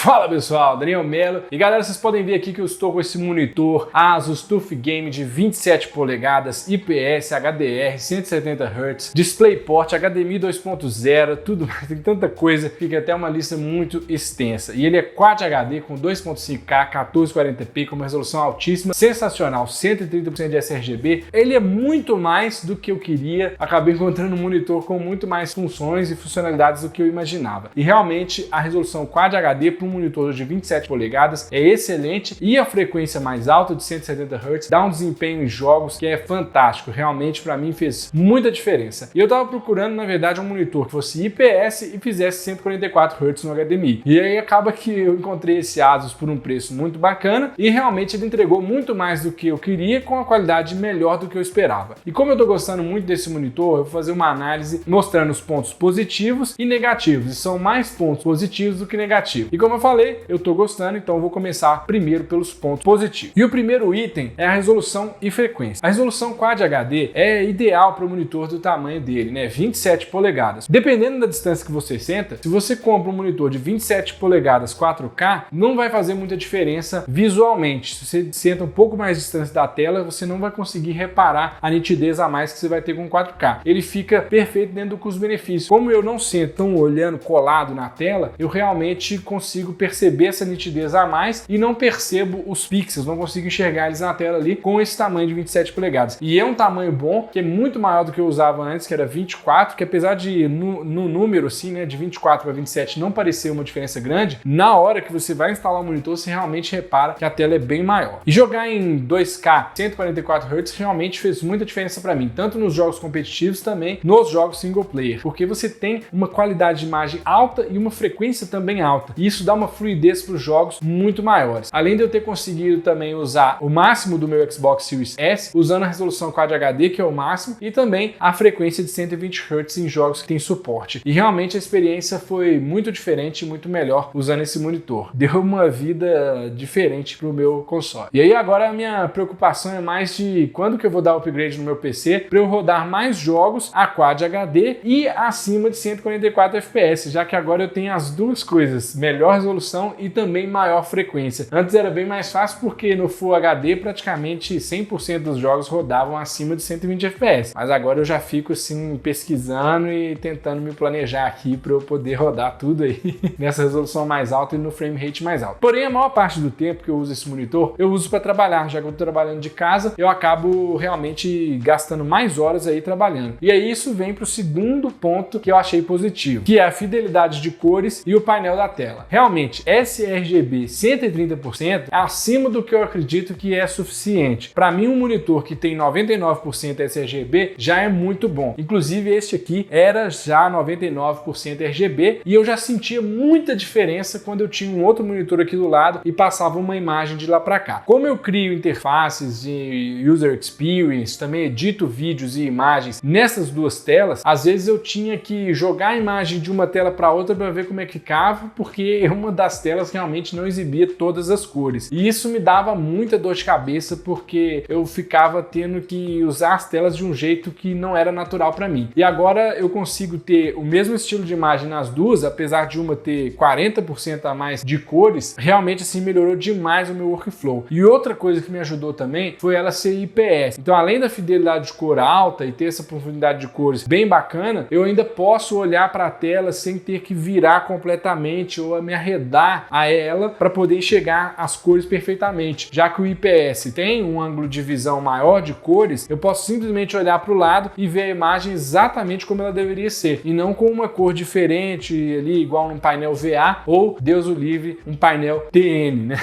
Fala pessoal, Daniel Melo. E galera, vocês podem ver aqui que eu estou com esse monitor Asus TUF Game de 27 polegadas, IPS, HDR, 170 Hz, DisplayPort, HDMI 2.0, tudo mais, tem tanta coisa, fica até uma lista muito extensa. E ele é Quad HD com 2.5K, 1440p, com uma resolução altíssima, sensacional, 130% de sRGB. Ele é muito mais do que eu queria, acabei encontrando um monitor com muito mais funções e funcionalidades do que eu imaginava. E realmente a resolução Quad HD para um monitor de 27 polegadas é excelente e a frequência mais alta de 170 Hz dá um desempenho em jogos que é fantástico, realmente para mim fez muita diferença. E eu estava procurando na verdade um monitor que fosse IPS e fizesse 144 Hz no HDMI. E aí acaba que eu encontrei esse Asus por um preço muito bacana e realmente ele entregou muito mais do que eu queria com a qualidade melhor do que eu esperava. E como eu estou gostando muito desse monitor, eu vou fazer uma análise mostrando os pontos positivos e negativos, e são mais pontos positivos do que negativos. E como eu falei, eu estou gostando, então eu vou começar primeiro pelos pontos positivos. E o primeiro item é a resolução e frequência. A resolução Quad HD é ideal para o monitor do tamanho dele, né? 27 polegadas. Dependendo da distância que você senta, se você compra um monitor de 27 polegadas 4K, não vai fazer muita diferença visualmente. Se você senta um pouco mais distante da tela, você não vai conseguir reparar a nitidez a mais que você vai ter com 4K. Ele fica perfeito dentro do custo-benefício. Como eu não sento tão olhando colado na tela, eu realmente consigo perceber essa nitidez a mais e não percebo os pixels, não consigo enxergar eles na tela ali com esse tamanho de 27 polegadas. E é um tamanho bom, que é muito maior do que eu usava antes, que era 24, que apesar de no número assim, né, de 24 para 27 não parecer uma diferença grande, na hora que você vai instalar o monitor, você realmente repara que a tela é bem maior. E jogar em 2K 144 Hz realmente fez muita diferença para mim, tanto nos jogos competitivos também nos jogos single player, porque você tem uma qualidade de imagem alta e uma frequência também alta. E isso dá uma fluidez para os jogos muito maiores. Além de eu ter conseguido também usar o máximo do meu Xbox Series S, usando a resolução Quad HD, que é o máximo, e também a frequência de 120 Hz em jogos que tem suporte. E realmente a experiência foi muito diferente e muito melhor usando esse monitor. Deu uma vida diferente para o meu console. E aí agora a minha preocupação é mais de quando que eu vou dar upgrade no meu PC para eu rodar mais jogos a Quad HD e acima de 144 FPS, já que agora eu tenho as duas coisas, melhor resolução e também maior frequência. Antes era bem mais fácil porque no Full HD praticamente 100% dos jogos rodavam acima de 120 FPS, mas agora eu já fico assim pesquisando e tentando me planejar aqui para eu poder rodar tudo aí nessa resolução mais alta e no frame rate mais alto. Porém, a maior parte do tempo que eu uso esse monitor, eu uso para trabalhar, já que eu estou trabalhando de casa, eu acabo realmente gastando mais horas aí trabalhando. E aí isso vem para o segundo ponto que eu achei positivo, que é a fidelidade de cores e o painel da tela. Realmente, sRGB 130% é acima do que eu acredito que é suficiente. Para mim, um monitor que tem 99% sRGB já é muito bom. Inclusive, este aqui era já 99% RGB e eu já sentia muita diferença quando eu tinha um outro monitor aqui do lado e passava uma imagem de lá para cá. Como eu crio interfaces de user experience, também edito vídeos e imagens nessas duas telas, às vezes eu tinha que jogar a imagem de uma tela para outra para ver como é que ficava, porque uma das telas realmente não exibia todas as cores. E isso me dava muita dor de cabeça, porque eu ficava tendo que usar as telas de um jeito que não era natural para mim. E agora eu consigo ter o mesmo estilo de imagem nas duas, apesar de uma ter 40% a mais de cores, realmente assim melhorou demais o meu workflow. E outra coisa que me ajudou também foi ela ser IPS. Então, além da fidelidade de cor alta e ter essa profundidade de cores bem bacana, eu ainda posso olhar para a tela sem ter que virar completamente ou me arredar a ela para poder enxergar as cores perfeitamente. Já que o IPS tem um ângulo de visão maior de cores, eu posso simplesmente olhar para o lado e ver a imagem exatamente como ela deveria ser, e não com uma cor diferente ali, igual num painel VA ou, Deus o livre, um painel TN, né?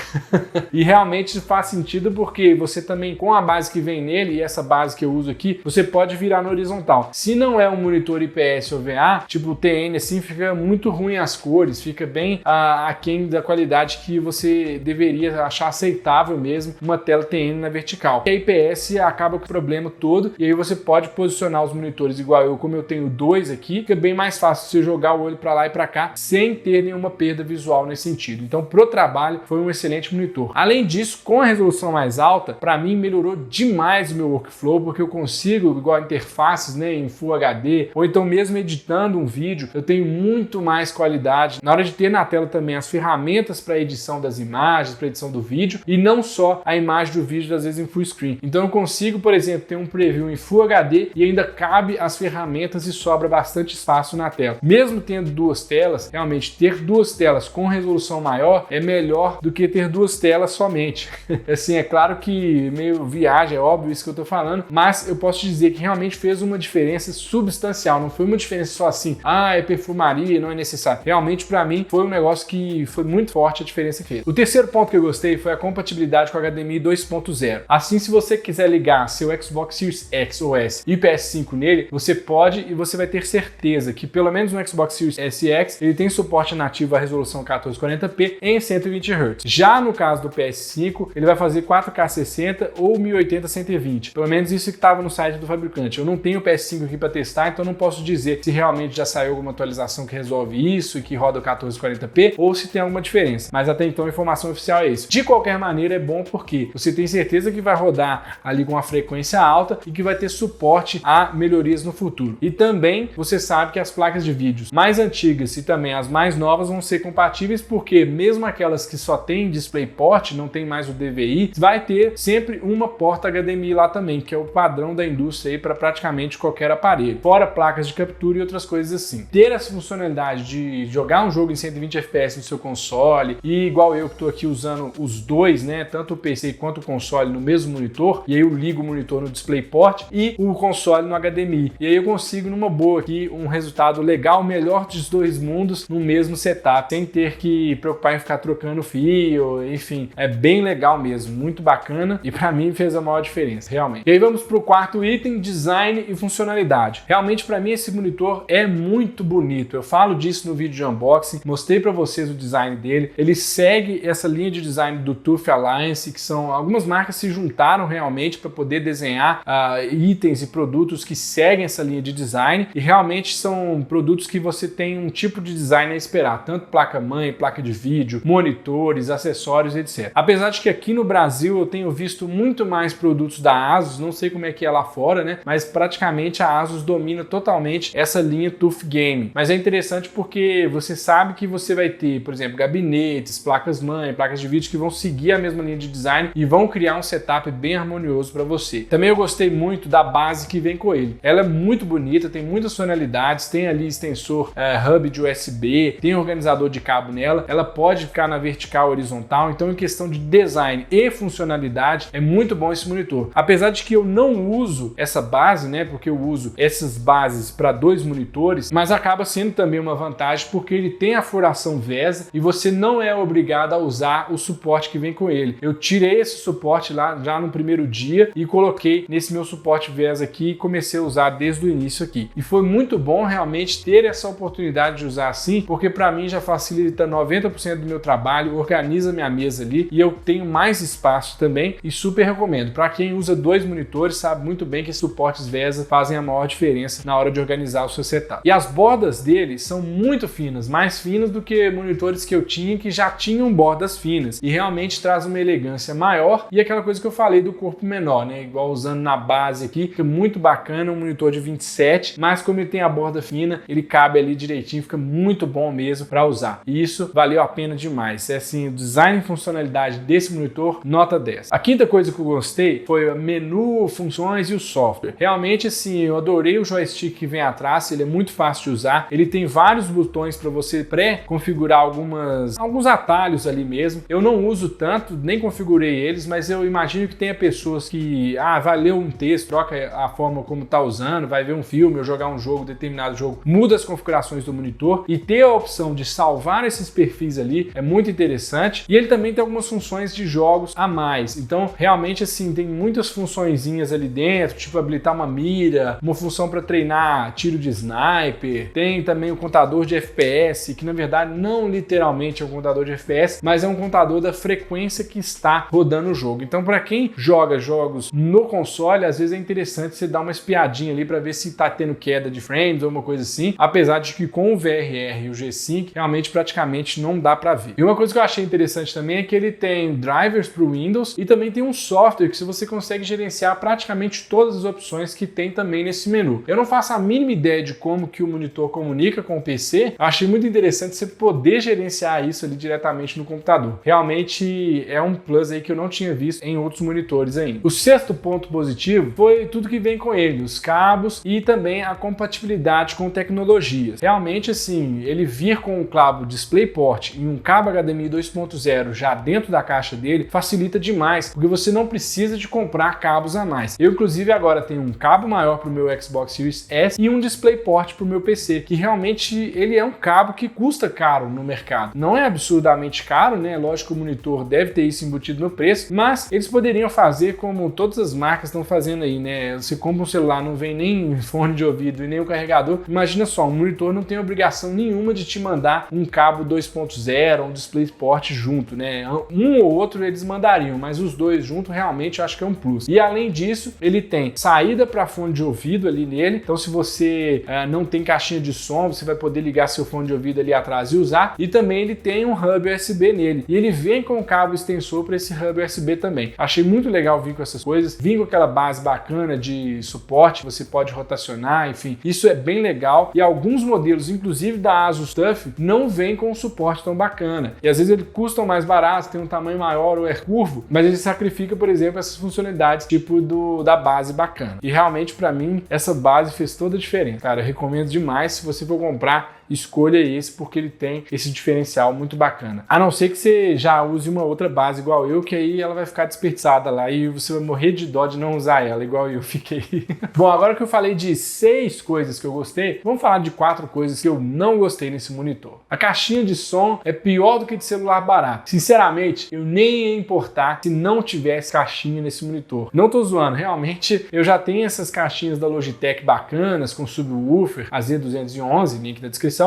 E realmente faz sentido porque você também, com a base que vem nele e essa base que eu uso aqui, você pode virar no horizontal. Se não é um monitor IPS ou VA, tipo o TN assim, fica muito ruim as cores, fica bem aquém da qualidade que você deveria achar aceitável mesmo uma tela TN na vertical. E a IPS acaba com o problema todo, e aí você pode posicionar os monitores igual eu, como eu tenho dois aqui, fica bem mais fácil você jogar o olho para lá e para cá sem ter nenhuma perda visual nesse sentido. Então, pro trabalho, foi um excelente monitor. Além disso, com a resolução mais alta, para mim melhorou demais o meu workflow, porque eu consigo, igual interfaces, né, em Full HD, ou então mesmo editando um vídeo, eu tenho muito mais qualidade. Na hora de ter na tela também também as ferramentas para edição das imagens, para edição do vídeo, e não só a imagem do vídeo, às vezes em full screen. Então eu consigo, por exemplo, ter um preview em Full HD e ainda cabe as ferramentas e sobra bastante espaço na tela. Mesmo tendo duas telas, realmente ter duas telas com resolução maior é melhor do que ter duas telas somente. Assim, é claro que meio viagem, é óbvio isso que eu tô falando, mas eu posso dizer que realmente fez uma diferença substancial, não foi uma diferença só assim, é perfumaria, não é necessário. Realmente para mim foi um negócio que foi muito forte a diferença que fez. O terceiro ponto que eu gostei foi a compatibilidade com HDMI 2.0. Assim, se você quiser ligar seu Xbox Series X ou S e PS5 nele, você pode e você vai ter certeza que pelo menos no Xbox Series S e X ele tem suporte nativo à resolução 1440p em 120 Hz. Já no caso do PS5, ele vai fazer 4K 60 ou 1080 120. Pelo menos isso que estava no site do fabricante. Eu não tenho o PS5 aqui para testar, então não posso dizer se realmente já saiu alguma atualização que resolve isso e que roda o 1440p ou se tem alguma diferença. Mas até então a informação oficial é isso. De qualquer maneira é bom porque você tem certeza que vai rodar ali com uma frequência alta e que vai ter suporte a melhorias no futuro. E também você sabe que as placas de vídeos mais antigas e também as mais novas vão ser compatíveis porque mesmo aquelas que só tem DisplayPort, não tem mais o DVI, vai ter sempre uma porta HDMI lá também, que é o padrão da indústria aí para praticamente qualquer aparelho. Fora placas de captura e outras coisas assim. Ter essa funcionalidade de jogar um jogo em 120 FPS no seu console e igual eu que estou aqui usando os dois, né, tanto o PC quanto o console no mesmo monitor, e aí eu ligo o monitor no DisplayPort e o console no HDMI. E aí eu consigo numa boa aqui um resultado legal, melhor dos dois mundos no mesmo setup, sem ter que preocupar em ficar trocando fio, enfim, é bem legal mesmo, muito bacana e para mim fez a maior diferença, realmente. E aí vamos para o quarto item, design e funcionalidade. Realmente para mim esse monitor é muito bonito, eu falo disso no vídeo de unboxing, mostrei para vocês o design dele, ele segue essa linha de design do TUF Alliance, que são algumas marcas se juntaram realmente para poder desenhar itens e produtos que seguem essa linha de design e realmente são produtos que você tem um tipo de design a esperar, tanto placa-mãe, placa de vídeo, monitores, acessórios, etc. Apesar de que aqui no Brasil eu tenho visto muito mais produtos da ASUS, não sei como é que é lá fora, né? Mas praticamente a ASUS domina totalmente essa linha TUF Game. Mas é interessante porque você sabe que você vai ter, por exemplo, gabinetes, placas-mãe, placas de vídeo que vão seguir a mesma linha de design e vão criar um setup bem harmonioso para você. Também eu gostei muito da base que vem com ele. Ela é muito bonita, tem muitas funcionalidades, tem ali extensor hub de USB, tem organizador de cabo nela, ela pode ficar na vertical, horizontal, então em questão de design e funcionalidade é muito bom esse monitor. Apesar de que eu não uso essa base, né, porque eu uso essas bases para dois monitores, mas acaba sendo também uma vantagem porque ele tem a furação VESA e você não é obrigado a usar o suporte que vem com ele. Eu tirei esse suporte lá já no primeiro dia e coloquei nesse meu suporte VESA aqui e comecei a usar desde o início aqui. E foi muito bom realmente ter essa oportunidade de usar assim, porque para mim já facilita 90% do meu trabalho, organiza minha mesa ali e eu tenho mais espaço também e super recomendo. Para quem usa dois monitores sabe muito bem que esses suportes VESA fazem a maior diferença na hora de organizar o seu setup. E as bordas dele são muito finas, mais finas do que monitores que eu tinha que já tinham bordas finas e realmente traz uma elegância maior e aquela coisa que eu falei do corpo menor, né? Igual usando na base aqui, fica muito bacana, um monitor de 27, mas como ele tem a borda fina, ele cabe ali direitinho, fica muito bom mesmo para usar. E isso valeu a pena demais. É assim, o design e funcionalidade desse monitor, nota 10. A quinta coisa que eu gostei foi o menu, funções e o software. Realmente assim, eu adorei o joystick que vem atrás, ele é muito fácil de usar, ele tem vários botões para você pré-configurar alguns atalhos ali mesmo. Eu não uso tanto, nem configurei eles, mas eu imagino que tenha pessoas que, vai ler um texto, troca a forma como tá usando, vai ver um filme ou jogar um jogo, determinado jogo, muda as configurações do monitor e ter a opção de salvar esses perfis ali é muito interessante. E ele também tem algumas funções de jogos a mais. Então, realmente assim, tem muitas funçõezinhas ali dentro, tipo habilitar uma mira, uma função para treinar tiro de sniper, tem também o contador de FPS, que na verdade não literalmente é um contador de FPS, mas é um contador da frequência que está rodando o jogo. Então, para quem joga jogos no console, às vezes é interessante você dar uma espiadinha ali para ver se está tendo queda de frames ou uma coisa assim, apesar de que com o VRR e o G-Sync realmente praticamente não dá para ver. E uma coisa que eu achei interessante também é que ele tem drivers para o Windows e também tem um software que você consegue gerenciar praticamente todas as opções que tem também nesse menu. Eu não faço a mínima ideia de como que o monitor comunica com o PC, eu achei muito interessante você poder poder gerenciar isso ali diretamente no computador. Realmente é um plus aí que eu não tinha visto em outros monitores ainda. O sexto ponto positivo foi tudo que vem com ele, os cabos e também a compatibilidade com tecnologias. Realmente assim, ele vir com um cabo DisplayPort e um cabo HDMI 2.0 já dentro da caixa dele facilita demais, porque você não precisa de comprar cabos a mais. Eu inclusive agora tenho um cabo maior para o meu Xbox Series S e um DisplayPort para o meu PC, que realmente ele é um cabo que custa caro no mercado. Não é absurdamente caro, né? Lógico que o monitor deve ter isso embutido no preço, mas eles poderiam fazer como todas as marcas estão fazendo aí, né? Você compra um celular, não vem nem fone de ouvido e nem o carregador. Imagina só, um monitor não tem obrigação nenhuma de te mandar um cabo 2.0, um DisplayPort junto, né? Um ou outro eles mandariam, mas os dois juntos realmente eu acho que é um plus. E além disso, ele tem saída para fone de ouvido ali nele, então se você não tem caixinha de som, você vai poder ligar seu fone de ouvido ali atrás e usar. E também ele tem um hub USB nele, e ele vem com um cabo extensor para esse hub USB também. Achei muito legal vir com essas coisas, vir com aquela base bacana de suporte, você pode rotacionar, enfim, isso é bem legal. E alguns modelos, inclusive da Asus TUF, não vem com um suporte tão bacana, e às vezes eles custam mais baratos, tem um tamanho maior ou é curvo, mas ele sacrifica, por exemplo, essas funcionalidades tipo da base bacana. E realmente para mim essa base fez toda a diferença, cara. Eu recomendo demais. Se você for comprar, escolha esse, porque ele tem esse diferencial muito bacana. A não ser que você já use uma outra base igual eu, que aí ela vai ficar desperdiçada lá e você vai morrer de dó de não usar ela, igual eu fiquei. Bom, agora que eu falei de 6 coisas que eu gostei, vamos falar de 4 coisas que eu não gostei nesse monitor. A caixinha de som é pior do que de celular barato. Sinceramente, eu nem ia importar se não tivesse caixinha nesse monitor. Não tô zoando, realmente eu já tenho essas caixinhas da Logitech bacanas, com subwoofer, a Z211, link na descrição.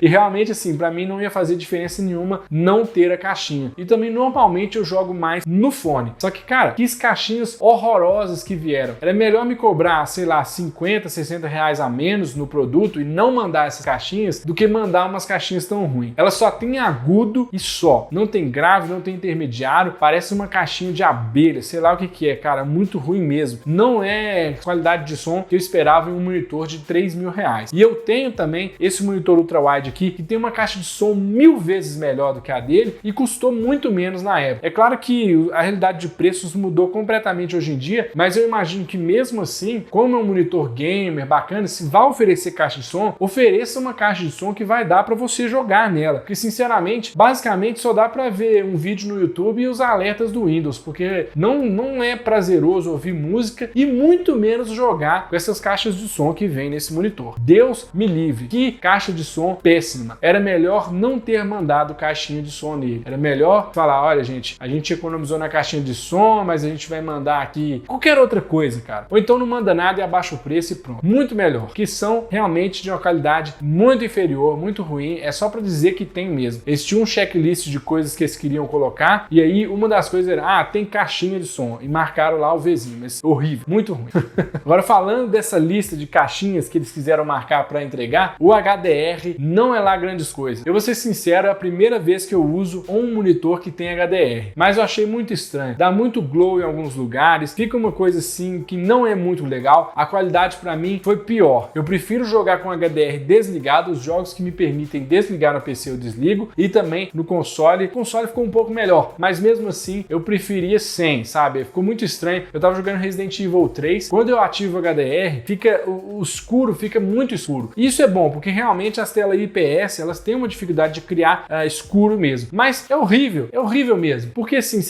E realmente assim, pra mim não ia fazer diferença nenhuma não ter a caixinha. E também normalmente eu jogo mais no fone. Só que, cara, que caixinhas horrorosas que vieram. Era melhor me cobrar, sei lá, 50, 60 reais a menos no produto e não mandar essas caixinhas do que mandar umas caixinhas tão ruins. Ela só tem agudo e só. Não tem grave, não tem intermediário. Parece uma caixinha de abelha, sei lá o que é, cara. Muito ruim mesmo. Não é qualidade de som que eu esperava em um monitor de 3 mil reais. E eu tenho também esse monitor ultra-wide aqui, que tem uma caixa de som 1000 vezes melhor do que a dele e custou muito menos na época. É claro que a realidade de preços mudou completamente hoje em dia, mas eu imagino que mesmo assim, como é um monitor gamer bacana, se vai oferecer caixa de som, ofereça uma caixa de som que vai dar para você jogar nela. Porque sinceramente, basicamente só dá para ver um vídeo no YouTube e os alertas do Windows, porque não é prazeroso ouvir música e muito menos jogar com essas caixas de som que vem nesse monitor. Deus me livre, que caixa de som péssima. Era melhor não ter mandado caixinha de som nele. Era melhor falar, olha gente, a gente economizou na caixinha de som, mas a gente vai mandar aqui qualquer outra coisa, cara. Ou então não manda nada e abaixa o preço e pronto. Muito melhor. Que são realmente de uma qualidade muito inferior, muito ruim. É só pra dizer que tem mesmo. Eles tinham um checklist de coisas que eles queriam colocar e aí uma das coisas era, tem caixinha de som. E marcaram lá o Vzinho, mas horrível, muito ruim. Agora falando dessa lista de caixinhas que eles quiseram marcar para entregar, o HDR não é lá grandes coisas. Eu vou ser sincero, é a primeira vez que eu uso um monitor que tem HDR, mas eu achei muito estranho. Dá muito glow em alguns lugares, fica uma coisa assim que não é muito legal. A qualidade para mim foi pior. Eu prefiro jogar com HDR desligado, os jogos que me permitem desligar no PC eu desligo, e também no console. O console ficou um pouco melhor, mas mesmo assim eu preferia sem, sabe? Ficou muito estranho. Eu tava jogando Resident Evil 3, quando eu ativo o HDR, o escuro fica muito escuro. E isso é bom, porque realmente as telas IPS, elas têm uma dificuldade de criar escuro mesmo. Mas é horrível mesmo. Porque assim,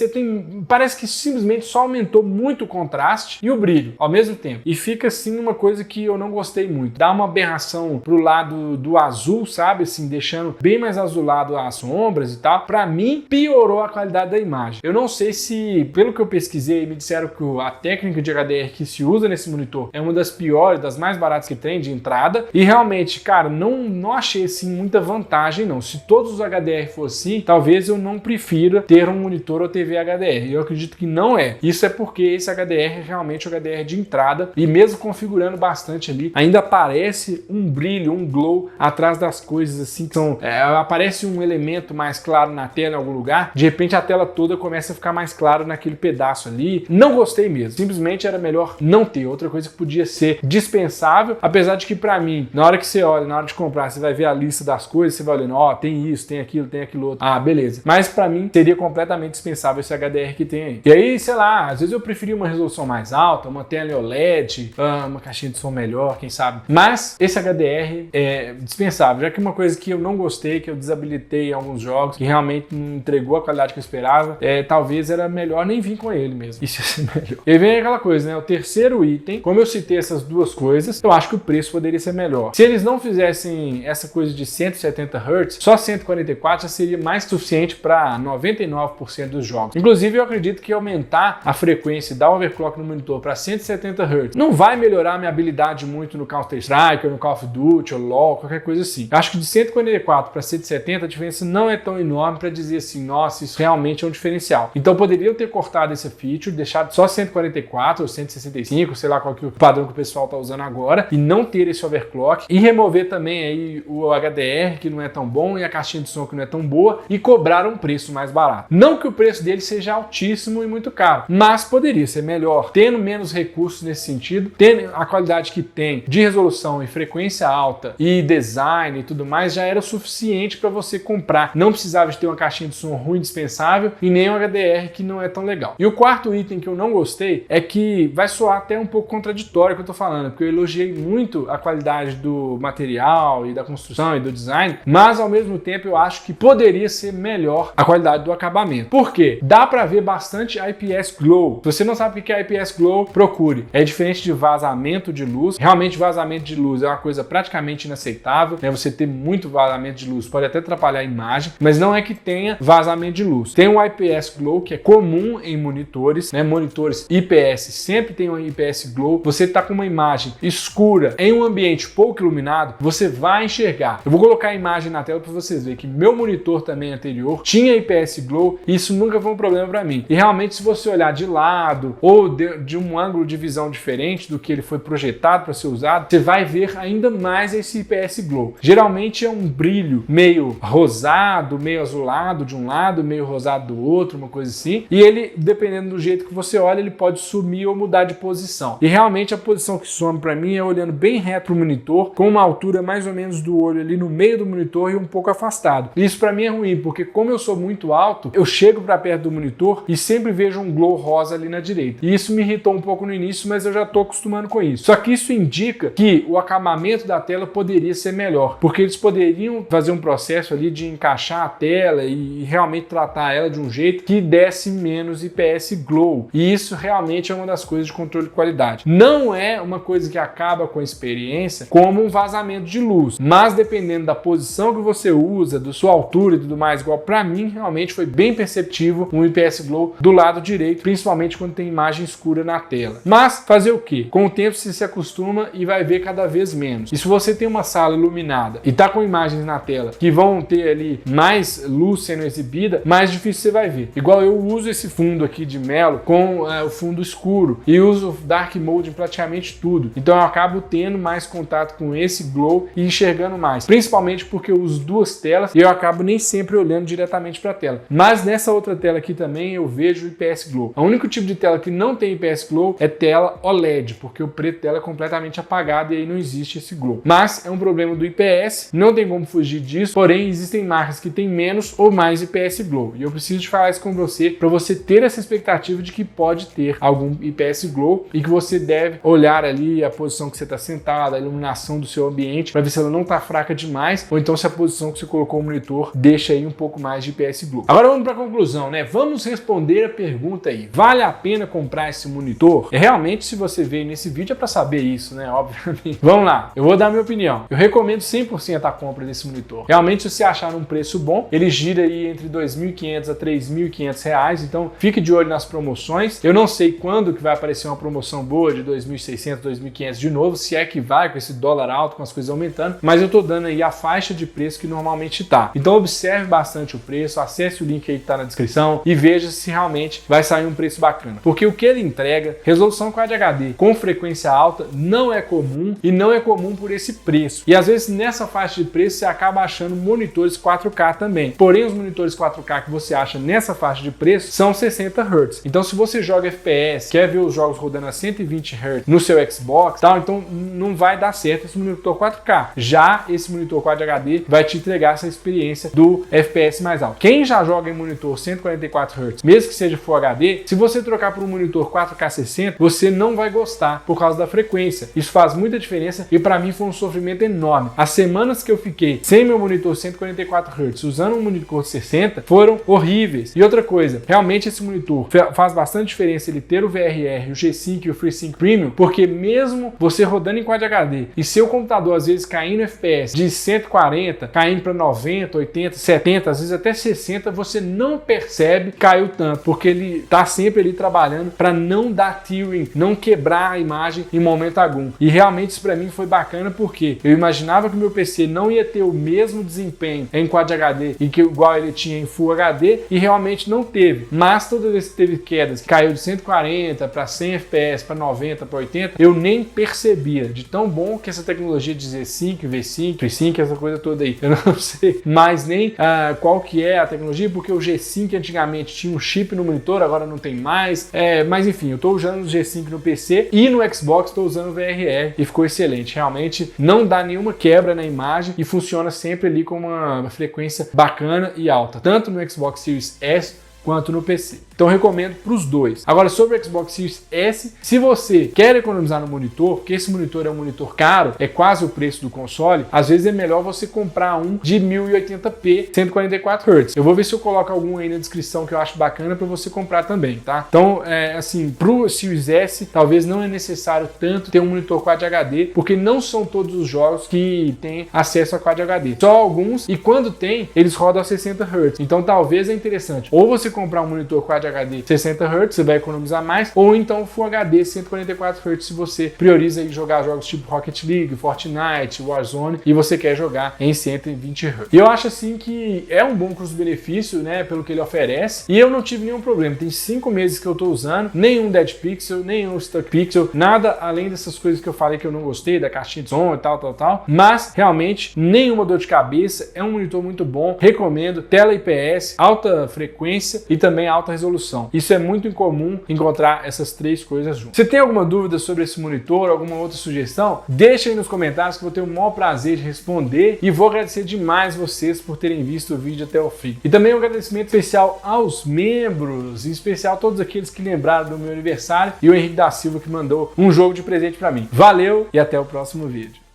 parece que simplesmente só aumentou muito o contraste e o brilho ao mesmo tempo. E fica assim uma coisa que eu não gostei muito. Dá uma aberração pro lado do azul, sabe? Assim, deixando bem mais azulado as sombras e tal. Pra mim, piorou a qualidade da imagem. Eu não sei se, pelo que eu pesquisei, me disseram que a técnica de HDR que se usa nesse monitor é uma das piores, das mais baratas que tem de entrada. E realmente, cara, não achei assim muita vantagem não. Se todos os HDR fossem, talvez eu não prefira ter um monitor ou TV HDR. Eu acredito que não é. Isso é porque esse HDR é realmente o HDR de entrada e mesmo configurando bastante ali, ainda aparece um brilho, um glow atrás das coisas assim. Então, aparece um elemento mais claro na tela em algum lugar, de repente a tela toda começa a ficar mais clara naquele pedaço ali. Não gostei mesmo. Simplesmente era melhor não ter. Outra coisa que podia ser dispensável, apesar de que pra mim, na hora que você olha, na hora de comprar, lá, você vai ver a lista das coisas, você vai olhando, ó, tem isso, tem aquilo outro. Ah, beleza. Mas pra mim seria completamente dispensável esse HDR que tem aí. E aí, sei lá, às vezes eu preferia uma resolução mais alta, uma tela OLED, uma caixinha de som melhor, quem sabe. Mas esse HDR é dispensável, já que uma coisa que eu não gostei, que eu desabilitei em alguns jogos, que realmente não entregou a qualidade que eu esperava, talvez era melhor nem vir com ele mesmo. Isso ia ser melhor. E aí vem aquela coisa, né? O terceiro item, como eu citei essas duas coisas, eu acho que o preço poderia ser melhor. Se eles não fizessem essa coisa de 170 Hz, só 144 já seria mais suficiente para 99% dos jogos. Inclusive, eu acredito que aumentar a frequência e dar overclock no monitor para 170 Hz não vai melhorar a minha habilidade muito no Counter-Strike, ou no Call of Duty, ou LoL, qualquer coisa assim. Eu acho que de 144 para 170 a diferença não é tão enorme para dizer assim, nossa, isso realmente é um diferencial. Então poderiam ter cortado essa feature, deixado só 144 ou 165, sei lá qual que é o padrão que o pessoal está usando agora, e não ter esse overclock, e remover também aí o HDR, que não é tão bom, e a caixinha de som que não é tão boa, e cobrar um preço mais barato. Não que o preço dele seja altíssimo e muito caro, mas poderia ser melhor, tendo menos recursos nesse sentido, tendo a qualidade que tem de resolução e frequência alta e design e tudo mais, já era o suficiente para você comprar. Não precisava de ter uma caixinha de som ruim dispensável e nem um HDR que não é tão legal. E o quarto item que eu não gostei é que vai soar até um pouco contraditório o que eu tô falando, porque eu elogiei muito a qualidade do material e da construção e do design, mas ao mesmo tempo eu acho que poderia ser melhor a qualidade do acabamento. Por quê? Dá para ver bastante IPS Glow. Se você não sabe o que é IPS Glow, procure. É diferente de vazamento de luz. Realmente vazamento de luz é uma coisa praticamente inaceitável, né? Você ter muito vazamento de luz pode até atrapalhar a imagem, mas não é que tenha vazamento de luz. Tem um IPS Glow que é comum em monitores, né? Monitores IPS sempre tem um IPS Glow. Você está com uma imagem escura em um ambiente pouco iluminado, você vai enxergar. Eu vou colocar a imagem na tela para vocês verem que meu monitor também anterior tinha IPS Glow e isso nunca foi um problema para mim. E realmente, se você olhar de lado ou de um ângulo de visão diferente do que ele foi projetado para ser usado, você vai ver ainda mais esse IPS Glow. Geralmente é um brilho meio rosado, meio azulado de um lado, meio rosado do outro, uma coisa assim. E ele, dependendo do jeito que você olha, ele pode sumir ou mudar de posição. E realmente a posição que some para mim é olhando bem reto pro monitor, com uma altura mais ou menos do olho ali no meio do monitor e um pouco afastado. Isso para mim é ruim, porque como eu sou muito alto, eu chego para perto do monitor e sempre vejo um glow rosa ali na direita. E isso me irritou um pouco no início, mas eu já tô acostumando com isso. Só que isso indica que o acabamento da tela poderia ser melhor, porque eles poderiam fazer um processo ali de encaixar a tela e realmente tratar ela de um jeito que desse menos IPS Glow. E isso realmente é uma das coisas de controle de qualidade. Não é uma coisa que acaba com a experiência como um vazamento de luz, mas dependendo da posição que você usa, da sua altura e tudo mais, igual para mim, realmente foi bem perceptível um IPS Glow do lado direito, principalmente quando tem imagem escura na tela. Mas fazer o que? Com o tempo você se acostuma e vai ver cada vez menos. E se você tem uma sala iluminada e tá com imagens na tela que vão ter ali mais luz sendo exibida, mais difícil você vai ver. Igual eu uso esse fundo aqui de Melo com o fundo escuro e uso Dark Mode em praticamente tudo. Então eu acabo tendo mais contato com esse glow e enxergando mais. Principalmente porque eu uso duas telas e eu acabo nem sempre olhando diretamente para a tela. Mas nessa outra tela aqui também eu vejo o IPS Glow. O único tipo de tela que não tem IPS Glow é tela OLED, porque o preto dela é completamente apagado e aí não existe esse glow. Mas é um problema do IPS, não tem como fugir disso, porém existem marcas que têm menos ou mais IPS Glow. E eu preciso de falar isso com você para você ter essa expectativa de que pode ter algum IPS Glow e que você deve olhar ali a posição que você está sentado, a iluminação do seu ambiente, para ver se ela não está fraca demais ou então se a posição que você colocou o monitor deixa aí um pouco mais de IPS Glow. Agora vamos para a conclusão, né? Vamos responder a pergunta aí. Vale a pena comprar esse monitor? Realmente, se você veio nesse vídeo é para saber isso, né? Obviamente. Vamos lá, eu vou dar minha opinião. Eu recomendo 100% a compra desse monitor. Realmente, se você achar um preço bom, ele gira aí entre R$ 2.500 a R$ 3.500, então fique de olho nas promoções. Eu não sei quando que vai aparecer uma promoção boa de 2.600, 2.500 de novo, se é que vai com esse dólar alto, com as coisas aumentando, mas eu tô dando aí a faixa de preço que normalmente tá. Então observe bastante o preço, acesse o link aí que tá na descrição e veja se realmente vai sair um preço bacana. Porque o que ele entrega, resolução Quad HD com frequência alta, não é comum e não é comum por esse preço. E às vezes nessa faixa de preço você acaba achando monitores 4K também. Porém, os monitores 4K que você acha nessa faixa de preço são 60 Hz. Então se você joga FPS, quer ver os jogos rodando a 120 Hz no seu Xbox, tal, então não vai dar certo esse monitor 4K. Já Já esse monitor Quad HD vai te entregar essa experiência do FPS mais alto. Quem já joga em monitor 144 Hz, mesmo que seja Full HD, se você trocar por um monitor 4K 60, você não vai gostar por causa da frequência. Isso faz muita diferença e para mim foi um sofrimento enorme. As semanas que eu fiquei sem meu monitor 144 Hz usando um monitor 60 foram horríveis. E outra coisa, realmente esse monitor faz bastante diferença ele ter o VRR, o G-Sync e o FreeSync Premium, porque mesmo você rodando em Quad HD e seu computador às vezes caindo FPS de 140, caindo para 90, 80, 70, às vezes até 60, você não percebe que caiu tanto, porque ele está sempre ali trabalhando para não dar tearing, não quebrar a imagem em momento algum. E realmente isso para mim foi bacana porque eu imaginava que o meu PC não ia ter o mesmo desempenho em Quad HD e que igual ele tinha em Full HD e realmente não teve. Mas toda vez que teve quedas, caiu de 140 para 100 FPS, para 90, para 80, eu nem percebia de tão bom que essa tecnologia de Z-Sync, V-Sync, FreeSync, essa coisa toda aí. Eu não sei mais nem qual que é a tecnologia, porque o G-Sync antigamente tinha um chip no monitor, agora não tem mais. Mas enfim, eu estou usando o G-Sync no PC e no Xbox estou usando o VRR e ficou excelente. Realmente não dá nenhuma quebra na imagem e funciona sempre ali com uma frequência bacana e alta, tanto no Xbox Series S quanto no PC. Então recomendo para os dois. Agora sobre o Xbox Series S, se você quer economizar no monitor, porque esse monitor é um monitor caro, é quase o preço do console, às vezes é melhor você comprar um de 1080p 144 Hz. Eu vou ver se eu coloco algum aí na descrição que eu acho bacana para você comprar também, tá? Então, assim, pro Series S, talvez não é necessário tanto ter um monitor Quad HD, porque não são todos os jogos que têm acesso a Quad HD. Só alguns, e quando tem, eles rodam a 60 Hz. Então talvez é interessante ou você comprar um monitor Quad HD 60 Hz, você vai economizar mais, ou então Full HD 144 Hz se você prioriza aí jogar jogos tipo Rocket League, Fortnite, Warzone e você quer jogar em 120 Hz. E eu acho assim que é um bom custo-benefício, né, pelo que ele oferece, e eu não tive nenhum problema. Tem 5 meses que eu tô usando, nenhum Dead Pixel, nenhum Stuck Pixel, nada além dessas coisas que eu falei que eu não gostei, da caixinha de som e tal, mas realmente nenhuma dor de cabeça, é um monitor muito bom, recomendo, tela IPS, alta frequência e também alta resolução. Isso é muito incomum encontrar essas três coisas juntas. Se tem alguma dúvida sobre esse monitor, alguma outra sugestão, deixa aí nos comentários que eu vou ter o maior prazer de responder e vou agradecer demais vocês por terem visto o vídeo até o fim. E também um agradecimento especial aos membros, em especial todos aqueles que lembraram do meu aniversário e o Henrique da Silva que mandou um jogo de presente para mim. Valeu e até o próximo vídeo.